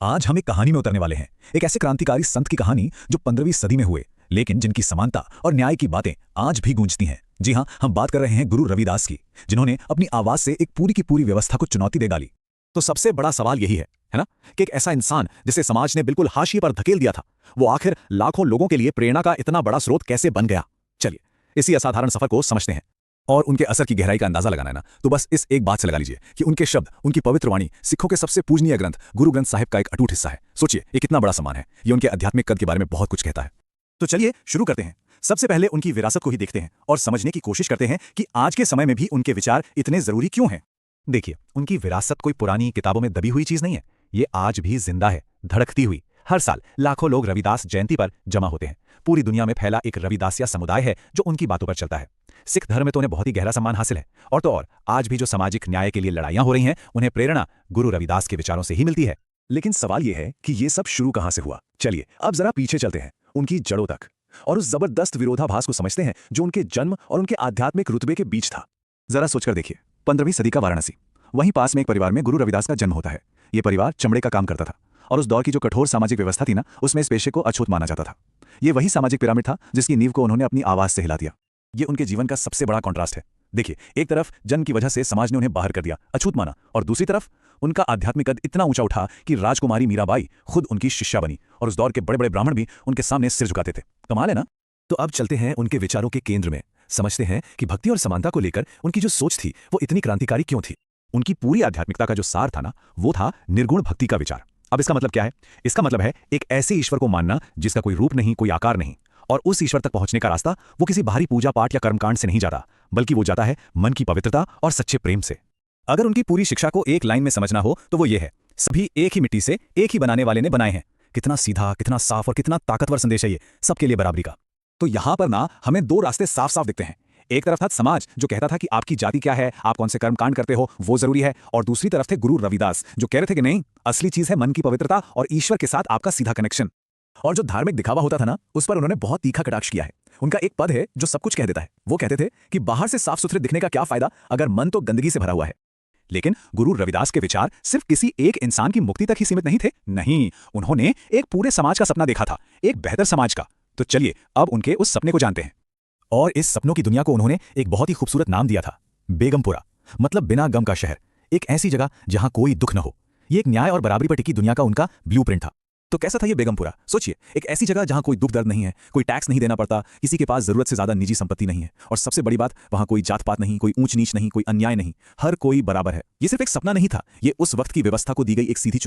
आज हम एक कहानी में उतरने वाले हैं, एक ऐसे क्रांतिकारी संत की कहानी जो 15वीं सदी में हुए, लेकिन जिनकी समानता और न्याय की बातें आज भी गूंजती हैं। जी हां, हम बात कर रहे हैं गुरु रविदास की, जिन्होंने अपनी आवाज से एक पूरी की पूरी व्यवस्था को चुनौती दे डाली। तो सबसे बड़ा सवाल यही है ना, कि एक ऐसा इंसान जिसे समाज ने बिल्कुल हाशिए पर धकेल दिया था, वो आखिर लाखों लोगों के लिए प्रेरणा का इतना बड़ा स्रोत कैसे बन गया। चलिए इसी असाधारण सफर को समझते हैं और उनके असर की गहराई का अंदाजा लगाना है ना, तो बस इस एक बात से लगा लीजिए कि उनके शब्द, उनकी पवित्र वाणी सिखों के सबसे पूजनीय ग्रंथ गुरु ग्रंथ साहिब का एक अटूट हिस्सा है। सोचिए ये कितना बड़ा सम्मान है, ये उनके आध्यात्मिक कद के बारे में बहुत कुछ कहता है। तो चलिए शुरू करते हैं। सबसे पहले उनकी विरासत को ही देखते हैं और समझने की कोशिश करते हैं कि आज के समय में भी उनके विचार इतने जरूरी क्यों हैं। देखिए, उनकी विरासत कोई पुरानी किताबों में दबी हुई चीज नहीं है, ये आज भी जिंदा है, धड़कती हुई। हर साल लाखों लोग रविदास जयंती पर जमा होते हैं। पूरी दुनिया में फैला एक रविदासिया समुदाय है जो उनकी बातों पर चलता है। सिख धर्म में तो उन्हें बहुत ही गहरा सम्मान हासिल है, और तो और आज भी जो सामाजिक न्याय के लिए लड़ाइयां हो रही हैं, उन्हें प्रेरणा गुरु रविदास के विचारों से ही मिलती है। लेकिन सवाल यह है कि ये सब शुरू कहां से हुआ। चलिए अब जरा पीछे चलते हैं, उनकी जड़ों तक, और उस जबरदस्त विरोधाभास को समझते हैं जो उनके जन्म और उनके आध्यात्मिक रुतबे के बीच था। जरा सोचकर देखिए, 15वीं सदी का वाराणसी, वहीं पास में एक परिवार में गुरु रविदास का जन्म होता है। ये परिवार चमड़े का काम करता था, और उस दौर की जो कठोर सामाजिक व्यवस्था थी ना, उसमें इस पेशे को अछूत माना जाता था। ये वही सामाजिक पिरामिड था जिसकी नींव को उन्होंने अपनी आवाज से हिला दिया। ये उनके जीवन का सबसे बड़ा कॉन्ट्रास्ट है। देखिए, एक तरफ जन्म की वजह से समाज ने उन्हें बाहर कर दिया, अछूत माना, और दूसरी तरफ उनका आध्यात्मिक कद इतना ऊंचा उठा कि राजकुमारी मीराबाई खुद उनकी शिष्या बनी, और उस दौर के बड़े बड़े ब्राह्मण भी उनके सामने सिर झुकाते थे। कमाल है ना। तो अब चलते हैं उनके विचारों के केंद्र में, समझते हैं कि भक्ति और समानता को लेकर उनकी जो सोच थी वो इतनी क्रांतिकारी क्यों थी। उनकी पूरी आध्यात्मिकता का जो सार था ना, वो था निर्गुण भक्ति का विचार। अब इसका मतलब क्या है? इसका मतलब है एक ऐसे ईश्वर को मानना जिसका कोई रूप नहीं, कोई आकार नहीं, और उस ईश्वर तक पहुंचने का रास्ता वो किसी बाहरी पूजा पाठ या कर्मकांड से नहीं जाता, बल्कि वो जाता है मन की पवित्रता और सच्चे प्रेम से। अगर उनकी पूरी शिक्षा को एक लाइन में समझना हो तो वो ये है, सभी एक ही मिट्टी से एक ही बनाने वाले ने बनाए हैं। कितना सीधा, कितना साफ और कितना ताकतवर संदेश है ये, सबके लिए बराबरी का। तो यहां पर ना हमें दो रास्ते साफ साफ दिखते हैं। एक तरफ था समाज जो कहता था कि आपकी जाति क्या है, आप कौन से कर्मकांड करते हो, वो जरूरी है, और दूसरी तरफ थे गुरु रविदास जो कह रहे थे कि नहीं, असली चीज है मन की पवित्रता और ईश्वर के साथ आपका सीधा कनेक्शन। और जो धार्मिक दिखावा होता था ना, उस पर उन्होंने बहुत तीखा कटाक्ष किया है। उनका एक पद है जो सब कुछ कह देता है। वो कहते थे कि बाहर से साफ सुथरे दिखने का क्या फायदा अगर मन तो गंदगी से भरा हुआ है। लेकिन गुरु रविदास के विचार सिर्फ किसी एक इंसान की मुक्ति तक ही सीमित नहीं थे। नहीं, उन्होंने एक पूरे समाज का सपना देखा था, एक बेहतर समाज का। तो चलिए अब उनके उस सपने को जानते हैं। और इस सपनों की दुनिया को उन्होंने एक बहुत ही खूबसूरत नाम दिया था, बेगमपुरा, मतलब बिना गम का शहर। एक ऐसी जगह जहां कोई दुख न हो। ये एक न्याय और बराबरी पर टिकी दुनिया का उनका ब्लूप्रिंट था। तो कैसा था ये बेगमपुरा? सोचिए, एक ऐसी जगह जहां कोई दुख दर्द नहीं है, कोई टैक्स नहीं देना पड़ता, किसी के पास जरूरत से ज्यादा निजी संपत्ति नहीं है, और सबसे बड़ी बात, वहां कोई जात पात नहीं, कोई ऊंच नीच नहीं, कोई अन्याय नहीं, हर कोई बराबर है। ये सिर्फ एक सपना नहीं था, ये उस वक्त की व्यवस्था को दी गई एक सीधी